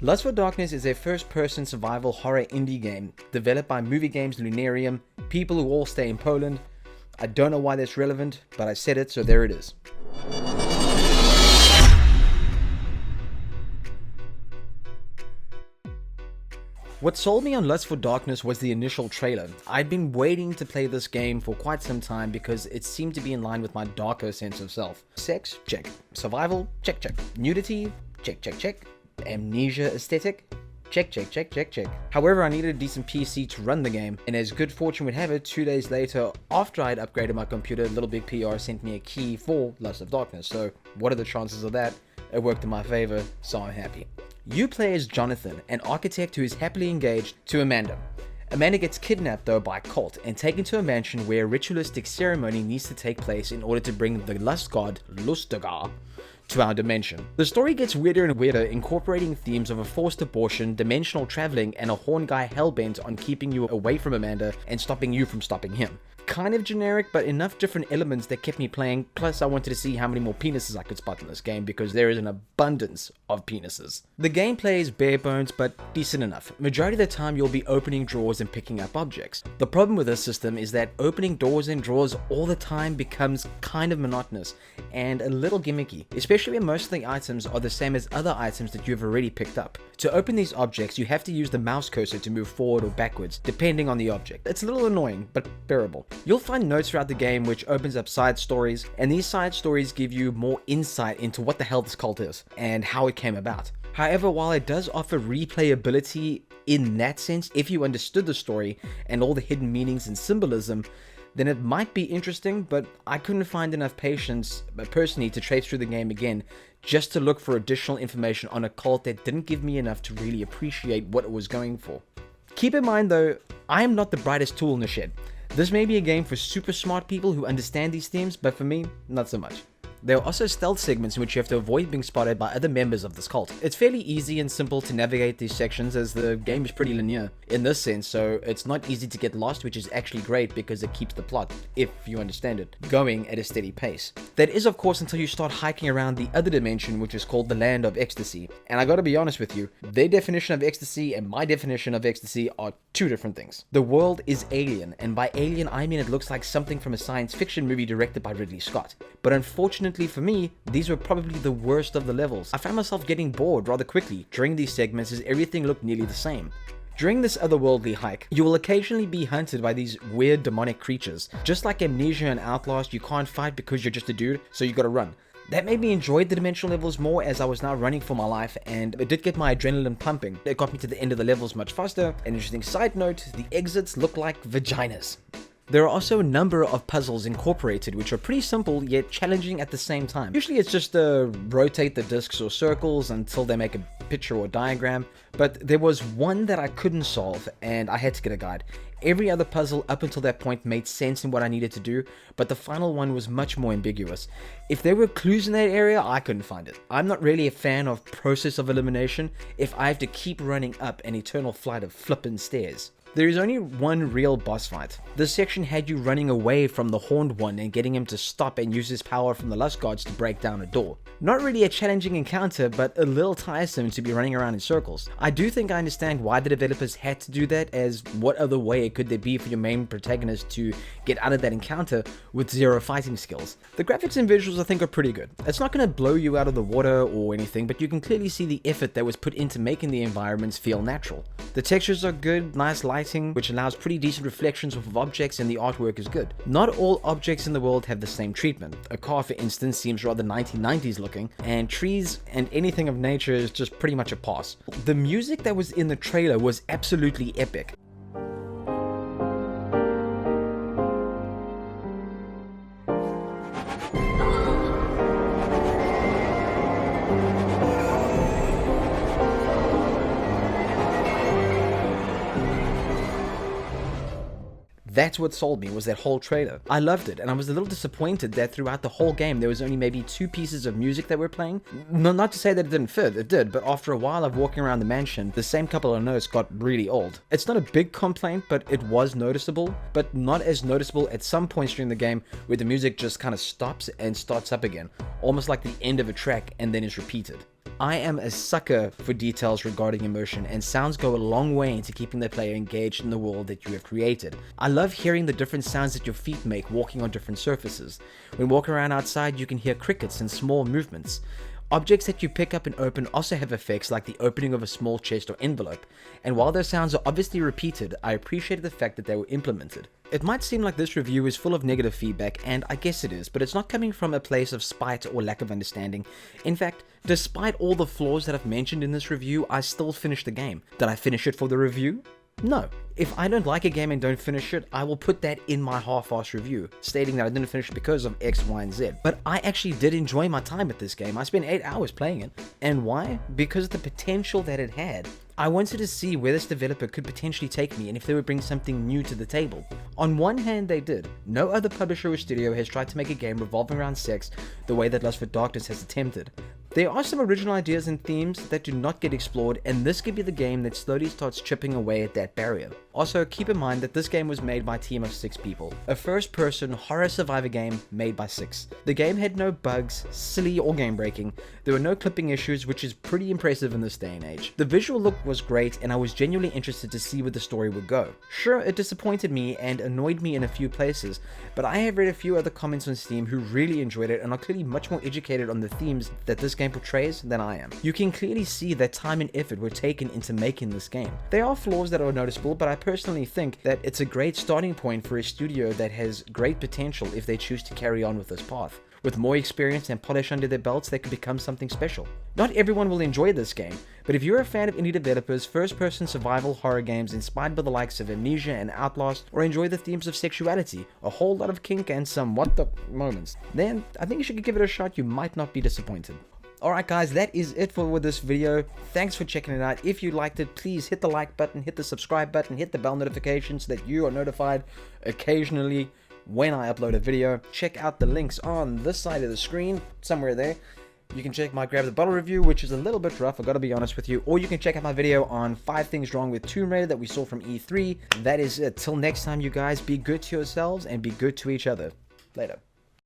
Lust for Darkness is a first-person survival horror indie game developed by Games Lunarium, people who all stay in Poland. I don't know why that's relevant, but I said it, so there it is. What sold me on Lust for Darkness was the initial trailer. I'd been waiting to play this game for quite some time because it seemed to be in line with my darker sense of self. Sex? Check. Survival? Check, check. Nudity? Check, check, check. Amnesia aesthetic? Check, check, check, check, check. However, I needed a decent PC to run the game, and as good fortune would have it, 2 days later, after I'd upgraded my computer, Little Big PR sent me a key for Lust of Darkness. So what are the chances of that? It worked in my favor, so I'm happy. You play as Jonathan, an architect who is happily engaged to Amanda. Amanda gets kidnapped though by a cult and taken to a mansion where a ritualistic ceremony needs to take place in order to bring the lust god, Lustagar, to our dimension. The story gets weirder and weirder, incorporating themes of a forced abortion, dimensional traveling, and a horn guy hellbent on keeping you away from Amanda and stopping you from stopping him. Kind of generic, but enough different elements that kept me playing, plus I wanted to see how many more penises I could spot in this game because there is an abundance of penises. The gameplay is bare bones, but decent enough. Majority of the time you'll be opening drawers and picking up objects. The problem with this system is that opening doors and drawers all the time becomes kind of monotonous and a little gimmicky, especially when most of the items are the same as other items that you've already picked up. To open these objects, you have to use the mouse cursor to move forward or backwards, depending on the object. It's a little annoying, but bearable. You'll find notes throughout the game which opens up side stories, and these side stories give you more insight into what the hell this cult is and how it came about. However, while it does offer replayability in that sense, if you understood the story and all the hidden meanings and symbolism, then it might be interesting, but I couldn't find enough patience personally to trace through the game again just to look for additional information on a cult that didn't give me enough to really appreciate what it was going for. Keep in mind though, I am not the brightest tool in the shed. This may be a game for super smart people who understand these themes, but for me, not so much. There are also stealth segments in which you have to avoid being spotted by other members of this cult. It's fairly easy and simple to navigate these sections as the game is pretty linear in this sense, so it's not easy to get lost, which is actually great because it keeps the plot, if you understand it, going at a steady pace. That is of course until you start hiking around the other dimension, which is called the Land of Ecstasy. And I gotta be honest with you, their definition of ecstasy and my definition of ecstasy are two different things. The world is alien, and by alien I mean it looks like something from a science fiction movie directed by Ridley Scott. But unfortunately for me, these were probably the worst of the levels. I found myself getting bored rather quickly during these segments as everything looked nearly the same. During this otherworldly hike, you will occasionally be hunted by these weird demonic creatures. Just like Amnesia and Outlast, you can't fight because you're just a dude, so you gotta run. That made me enjoy the dimensional levels more as I was now running for my life, and it did get my adrenaline pumping. It got me to the end of the levels much faster. An interesting side note, the exits look like vaginas. There are also a number of puzzles incorporated which are pretty simple yet challenging at the same time. Usually it's just rotate the discs or circles until they make a picture or diagram, but there was one that I couldn't solve and I had to get a guide. Every other puzzle up until that point made sense in what I needed to do, but the final one was much more ambiguous. If there were clues in that area, I couldn't find it. I'm not really a fan of process of elimination if I have to keep running up an eternal flight of flippin' stairs. There is only one real boss fight. This section had you running away from the horned one and getting him to stop and use his power from the lust gods to break down a door. Not really a challenging encounter, but a little tiresome to be running around in circles. I do think I understand why the developers had to do that, as what other way could there be for your main protagonist to get out of that encounter with zero fighting skills? The graphics and visuals I think are pretty good. It's not going to blow you out of the water or anything, but you can clearly see the effort that was put into making the environments feel natural. The textures are good, nice lighting, which allows pretty decent reflections of objects, and the artwork is good. Not all objects in the world have the same treatment. A car, for instance, seems rather 1990s looking, and trees and anything of nature is just pretty much a pass. The music that was in the trailer was absolutely epic. That's what sold me, was that whole trailer. I loved it, and I was a little disappointed that throughout the whole game there was only maybe 2 pieces of music that were playing. No, not to say that it didn't fit, it did, but after a while of walking around the mansion, the same couple of notes got really old. It's not a big complaint, but it was noticeable, but not as noticeable at some points during the game where the music just kind of stops and starts up again, almost like the end of a track and then is repeated. I am a sucker for details regarding emotion, and sounds go a long way into keeping the player engaged in the world that you have created. I love hearing the different sounds that your feet make walking on different surfaces. When walking around outside, you can hear crickets and small movements. Objects that you pick up and open also have effects like the opening of a small chest or envelope, and while those sounds are obviously repeated, I appreciated the fact that they were implemented. It might seem like this review is full of negative feedback, and I guess it is, but it's not coming from a place of spite or lack of understanding. In fact, despite all the flaws that I've mentioned in this review, I still finished the game. Did I finish it for the review? No. If I don't like a game and don't finish it, I will put that in my half-assed review, stating that I didn't finish it because of X, Y, and Z. But I actually did enjoy my time at this game. I spent 8 hours playing it. And why? Because of the potential that it had. I wanted to see where this developer could potentially take me and if they would bring something new to the table. On one hand, they did. No other publisher or studio has tried to make a game revolving around sex the way that Lust for Darkness has attempted. There are some original ideas and themes that do not get explored, and this could be the game that slowly starts chipping away at that barrier. Also, keep in mind that this game was made by a team of 6 people. A first-person horror survivor game made by 6. The game had no bugs, silly or game-breaking. There were no clipping issues, which is pretty impressive in this day and age. The visual look was great, and I was genuinely interested to see where the story would go. Sure, it disappointed me and annoyed me in a few places, but I have read a few other comments on Steam who really enjoyed it and are clearly much more educated on the themes that this game portrays than I am. You can clearly see that time and effort were taken into making this game. There are flaws that are noticeable, but I personally think that it's a great starting point for a studio that has great potential if they choose to carry on with this path. With more experience and polish under their belts, they could become something special. Not everyone will enjoy this game, but if you're a fan of indie developers, first-person survival horror games inspired by the likes of Amnesia and Outlast, or enjoy the themes of sexuality, a whole lot of kink, and some what the moments, then I think you should give it a shot. You might not be disappointed. Alright guys, that is it for this video. Thanks for checking it out. If you liked it, please hit the like button, hit the subscribe button, hit the bell notification so that you are notified occasionally when I upload a video. Check out the links on this side of the screen, somewhere there. You can check my Grab the Bottle review, which is a little bit rough, I gotta be honest with you. Or you can check out my video on 5 things wrong with Tomb Raider that we saw from E3. That is it. Till next time, you guys, be good to yourselves and be good to each other. Later.